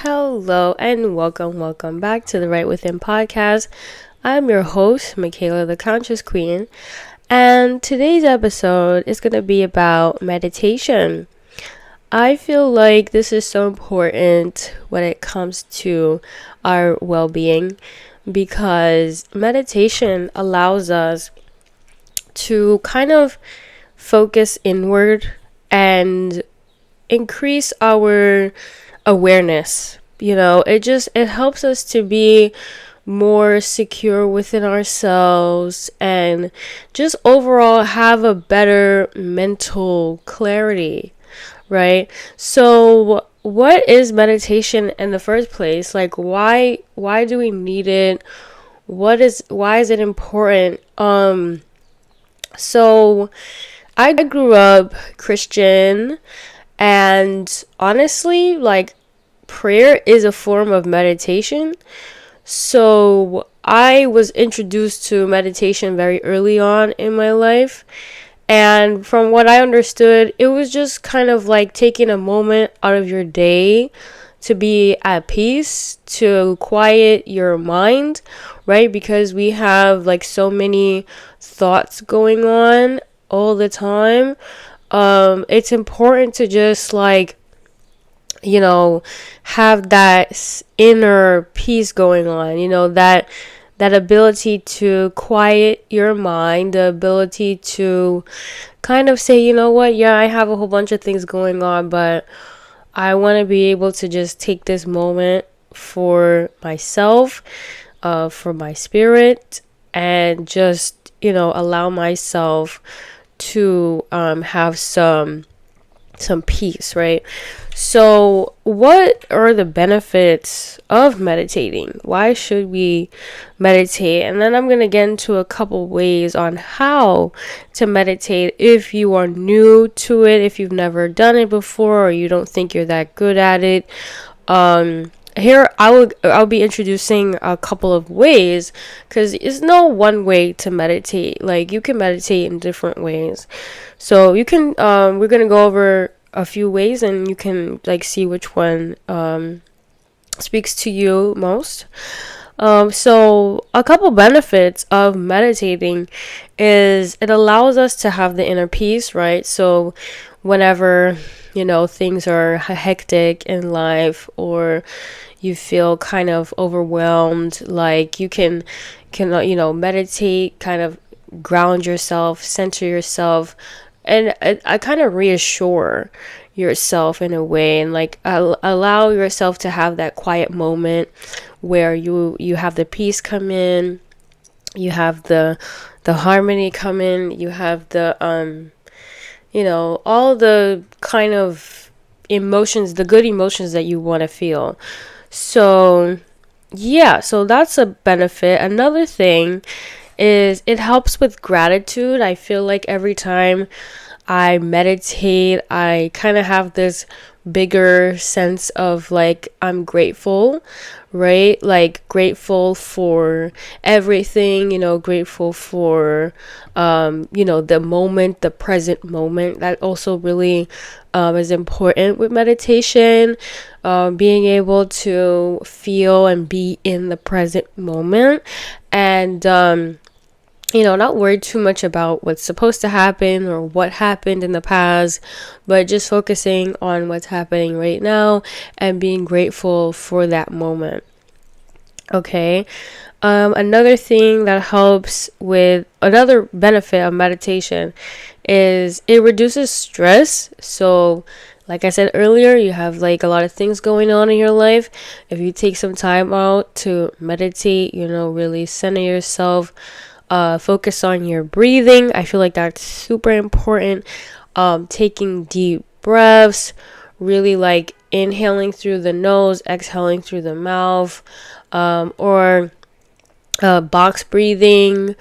Hello and welcome back to the Right Within podcast. I'm your host, Michaela, the Conscious Queen, and today's episode is going to be about meditation. I feel like this is so important when it comes to our well-being because meditation allows us to kind of focus inward and increase our awareness. It helps us to be more secure within ourselves and just overall have a better mental clarity, right? So what is meditation in the first place? Like why do we need it? Why is it important? So I grew up Christian, and honestly, like, prayer is a form of meditation. So I was introduced to meditation very early on in my life. And from what I understood, it was just kind of like taking a moment out of your day to be at peace, to quiet your mind, right? Because we have like so many thoughts going on all the time. It's important to just have that inner peace going on, that ability to quiet your mind, the ability to kind of say, you know what, yeah, I have a whole bunch of things going on, but I want to be able to just take this moment for myself, for my spirit, and just, allow myself to have some peace, right? So what are the benefits of meditating? Why should we meditate? And then I'm going to get into a couple ways on how to meditate if you are new to it, if you've never done it before, or you don't think you're that good at it. Here I'll be introducing a couple of ways, because it's no one way to meditate. Like, you can meditate in different ways. So you can we're gonna go over a few ways, and you can see which one speaks to you most. So a couple benefits of meditating is it allows us to have the inner peace, right? So whenever things are hectic in life, or you feel kind of overwhelmed, like, you can meditate, kind of ground yourself, center yourself, and I kind of reassure yourself in a way, and allow yourself to have that quiet moment where you have the peace come in, you have the harmony come in, you have the all the kind of emotions, the good emotions that you want to feel. So so that's a benefit. Another thing is it helps with gratitude. I feel like every time I meditate, I kind of have this bigger sense of I'm grateful, right? Like, grateful for everything, grateful for the moment, the present moment. That also really is important with meditation, being able to feel and be in the present moment, and not worry too much about what's supposed to happen or what happened in the past, but just focusing on what's happening right now and being grateful for that moment. Okay. Another thing that helps with another benefit of meditation is it reduces stress. So, like I said earlier, you have a lot of things going on in your life. If you take some time out to meditate, really center yourself, focus on your breathing. I feel like that's super important. Taking deep breaths, really inhaling through the nose, exhaling through the mouth, or box breathing,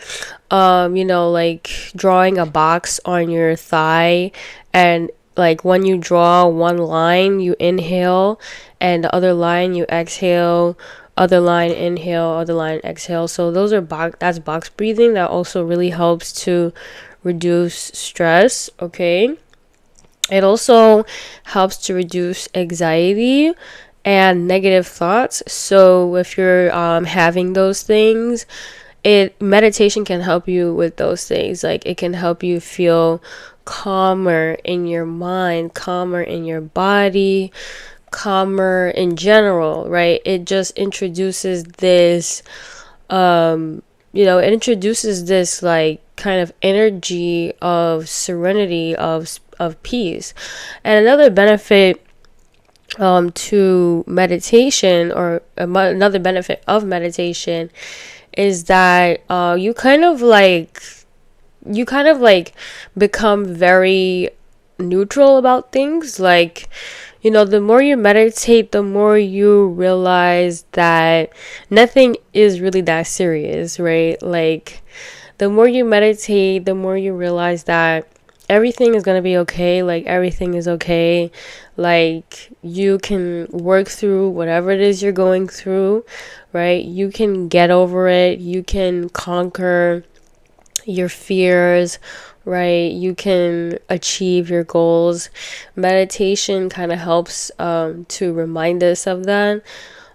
drawing a box on your thigh, and when you draw one line, you inhale, and the other line you exhale, other line inhale, other line exhale. So those are that's box breathing. That also really helps to reduce stress. Okay. It also helps to reduce anxiety and negative thoughts. So if you're having those things, it meditation can help you with those things. Like it can help you feel calmer in your mind, calmer in your body, calmer in general, right? It just introduces this it introduces this like kind of energy of serenity, of peace. And another benefit to meditation, or another benefit of meditation, is that you kind of like become very neutral about things. Like, the more you meditate, the more you realize that nothing is really that serious, right? Like, the more you meditate, the more you realize that everything is going to be okay. Like, everything is okay. Like, you can work through whatever it is you're going through, right? You can get over it. You can conquer your fears, right? You can achieve your goals. Meditation kind of helps to remind us of that.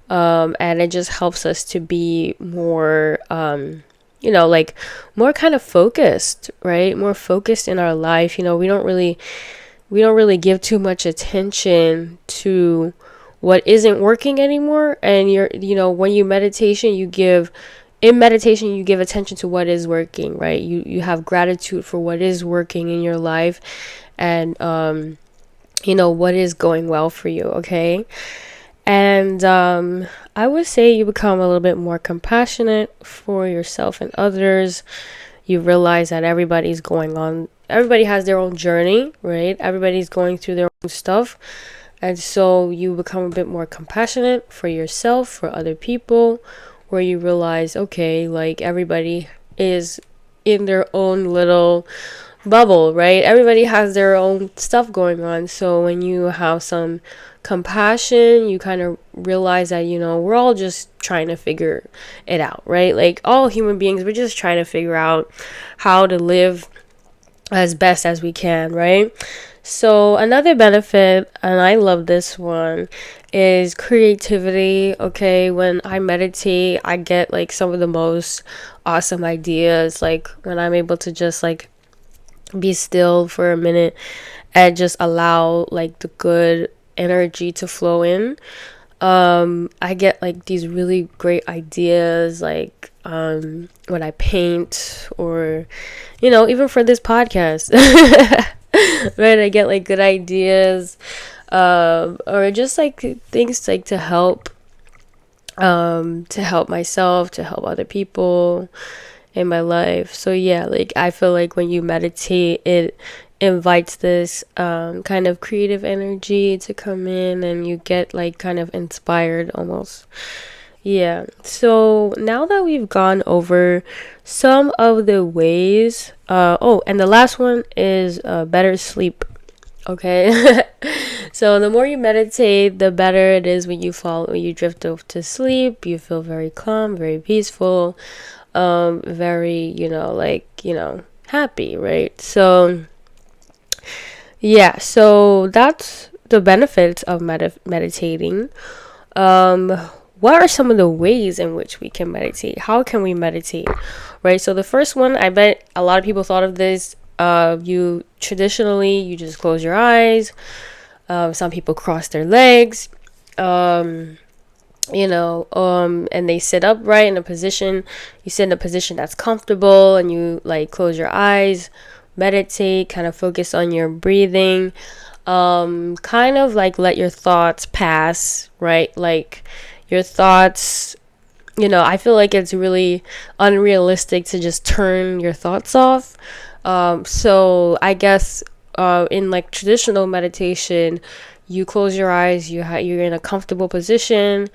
And it just helps us to be more, like more kind of focused, right? More focused in our life. We don't really give too much attention to what isn't working anymore. And when you meditation, in meditation, you give attention to what is working, right? You have gratitude for what is working in your life, and what is going well for you, okay? And I would say you become a little bit more compassionate for yourself and others. You realize that everybody has their own journey, right? Everybody's going through their own stuff. And so you become a bit more compassionate for yourself, for other people, where you realize, okay, like everybody is in their own little bubble, right? Everybody has their own stuff going on. So when you have some compassion, you kind of realize that, we're all just trying to figure it out, right? Like all human beings, we're just trying to figure out how to live as best as we can, right? So another benefit, and I love this one, is creativity. Okay, when I meditate, I get like some of the most awesome ideas. Like when I'm able to just like be still for a minute and just allow like the good energy to flow in. I get like these really great ideas, like when I paint, or even for this podcast. Right, I get like good ideas, or just like things like to help myself, to help other people in my life. So yeah, like I feel like when you meditate, it invites this kind of creative energy to come in, and you get like kind of inspired almost. Yeah, so now that we've gone over some of the ways, and the last one is better sleep. Okay. So the more you meditate, the better it is when you drift off to sleep. You feel very calm, very peaceful, very, happy, right? So yeah, so that's the benefits of meditating. What are some of the ways in which we can meditate? How can we meditate? Right? So the first one, I bet a lot of people thought of this. You just close your eyes. Some people cross their legs. And they sit upright in a position. You sit in a position that's comfortable, and you like close your eyes, meditate, kind of focus on your breathing. Kind of like let your thoughts pass, right? Like your thoughts, I feel like it's really unrealistic to just turn your thoughts off. So I guess in like traditional meditation, you close your eyes, you're in a comfortable position,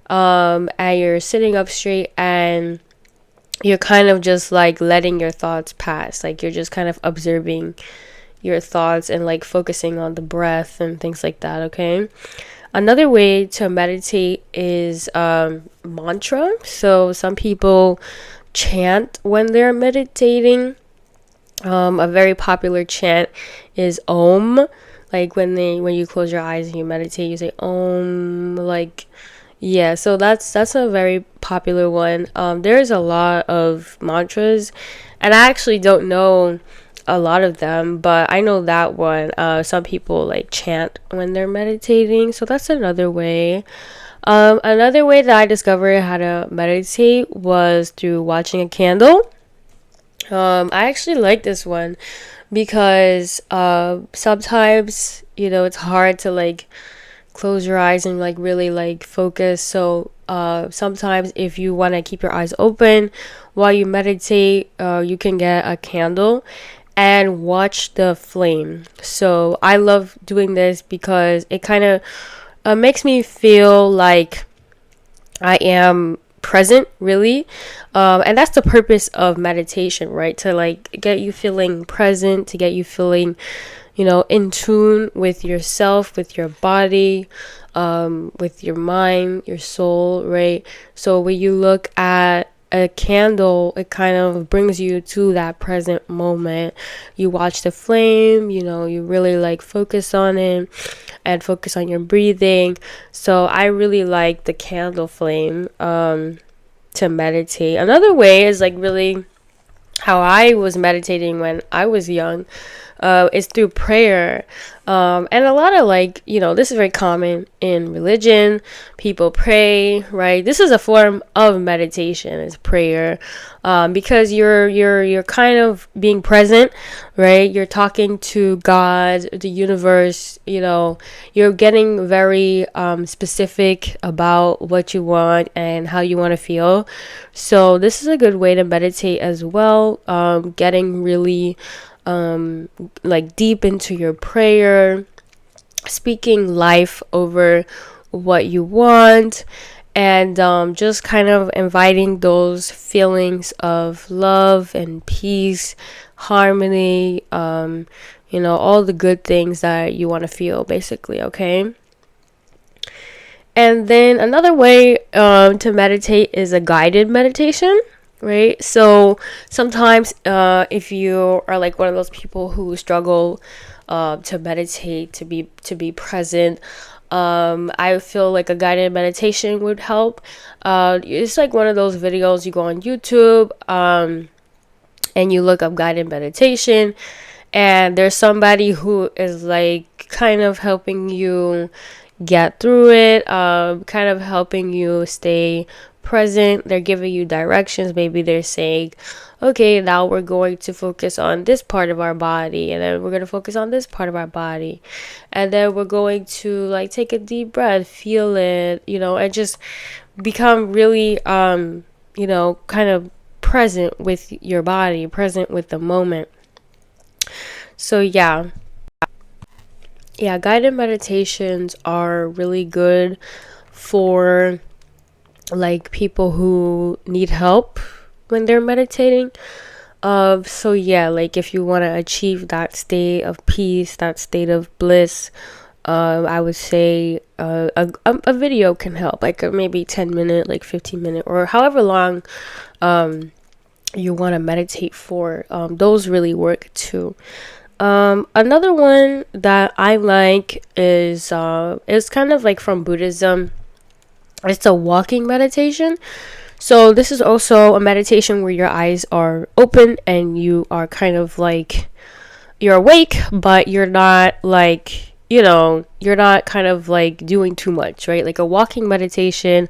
and you're sitting up straight, and you're kind of just like letting your thoughts pass. Like you're just kind of observing your thoughts and like focusing on the breath and things like that, okay? Another way to meditate is mantra. So some people chant when they're meditating. A very popular chant is Om. Like when you close your eyes and you meditate, you say like, yeah. So that's a very popular one. There's a lot of mantras, and I actually don't know a lot of them, but I know that one. Some people like chant when they're meditating, so that's another way. Another way that I discovered how to meditate was through watching a candle. I actually like this one because sometimes, it's hard to like close your eyes and like really like focus. So sometimes if you want to keep your eyes open while you meditate, you can get a candle and watch the flame. So I love doing this because it kind of makes me feel like I am present, really. And that's the purpose of meditation, right? To like get you feeling present, to get you feeling, in tune with yourself, with your body, with your mind, your soul, right? So when you look at a candle, it kind of brings you to that present moment. You watch the flame, you really like focus on it and focus on your breathing. So I really like the candle flame to meditate. Another way is like really how I was meditating when I was young. Is through prayer. And a lot of like, this is very common in religion. People pray, right? This is a form of meditation, is prayer. Because you're kind of being present, right? You're talking to God, the universe, you're getting very specific about what you want and how you want to feel. So this is a good way to meditate as well. Getting really like deep into your prayer, speaking life over what you want, and just kind of inviting those feelings of love and peace, harmony, all the good things that you want to feel, basically, okay? And then another way to meditate is a guided meditation, right? So sometimes if you are like one of those people who struggle to meditate, to be present, I feel like a guided meditation would help. It's like one of those videos you go on YouTube and you look up guided meditation, and there's somebody who is like kind of helping you get through it, kind of helping you stay present. They're giving you directions. Maybe they're saying, okay, now we're going to focus on this part of our body, and then we're going to focus on this part of our body, and then we're going to like take a deep breath, feel it, and just become really kind of present with your body, present with the moment. So yeah, guided meditations are really good for like people who need help when they're meditating. So yeah, like if you want to achieve that state of peace, that state of bliss, I would say a video can help, like maybe 10-minute, like 15-minute, or however long you want to meditate for. Those really work too. Another one that I like is kind of like from Buddhism. It's a walking meditation. So this is also a meditation where your eyes are open and you are kind of like, you're awake, but you're not like, you're not kind of like doing too much, right? Like a walking meditation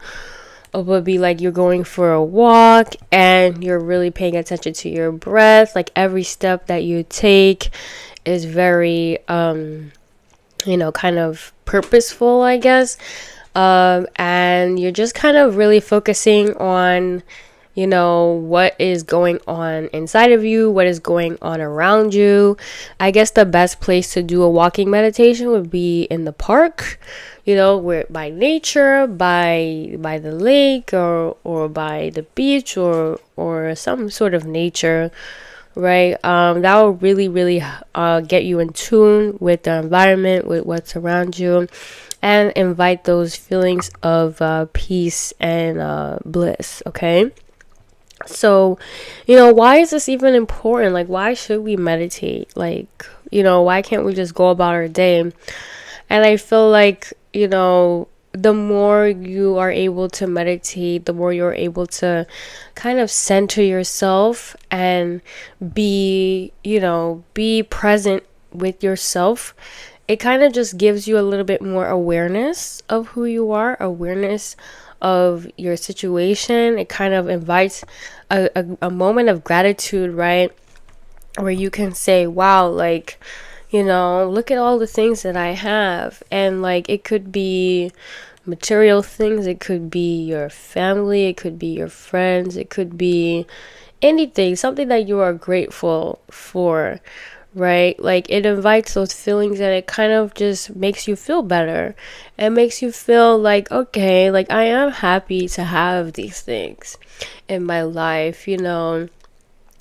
would be like you're going for a walk and you're really paying attention to your breath. Like every step that you take is very, kind of purposeful, I guess. And you're just kind of really focusing on, what is going on inside of you, what is going on around you. I guess the best place to do a walking meditation would be in the park, where by nature, by the lake, or by the beach, or some sort of nature, right? That will really, really get you in tune with the environment, with what's around you, and invite those feelings of peace and bliss, okay? So, why is this even important? Like, why should we meditate? Like, why can't we just go about our day? And I feel like, the more you are able to meditate, the more you're able to kind of center yourself and be present with yourself. It kind of just gives you a little bit more awareness of who you are, awareness of your situation. It kind of invites a moment of gratitude, right? Where you can say, wow, like, look at all the things that I have. And like, it could be material things, it could be your family, it could be your friends, it could be anything, something that you are grateful for, right? Like, it invites those feelings and it kind of just makes you feel better. It makes you feel like, okay, like I am happy to have these things in my life,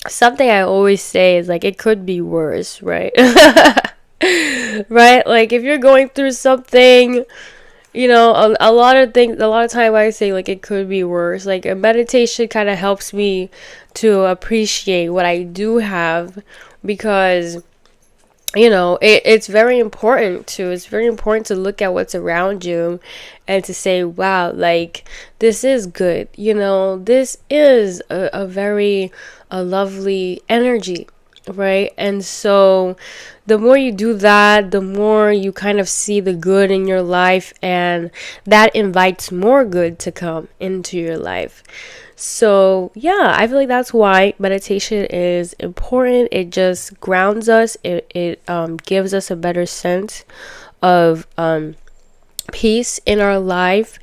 Something I always say is like, it could be worse, right? Right? Like, if you're going through something, a lot of things, a lot of time I say like it could be worse. Like, a meditation kind of helps me to appreciate what I do have, because it's very important to look at what's around you and to say, wow, like, this is good, this is a very lovely energy, right? And so the more you do that, the more you kind of see the good in your life, and that invites more good to come into your life. So yeah, I feel like that's why meditation is important. It just grounds us. It gives us a better sense of peace in our life,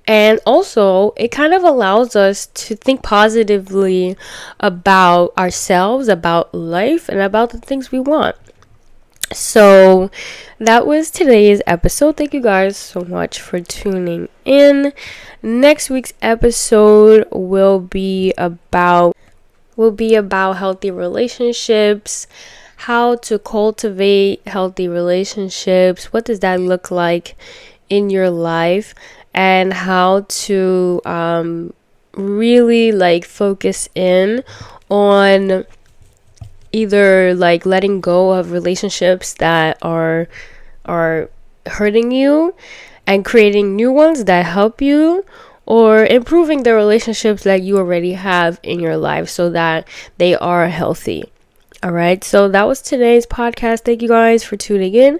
and also it kind of allows us to think positively about ourselves, about life, and about the things we want. So that was today's episode. Thank you guys so much for tuning in. Next week's episode will be about healthy relationships, how to cultivate healthy relationships, what does that look like in your life, and how to really like focus in on either like letting go of relationships that are hurting you and creating new ones that help you, or improving the relationships that you already have in your life so that they are healthy. All right, so that was today's podcast. Thank you guys for tuning in,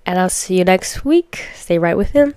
and I'll see you next week. Stay right with him.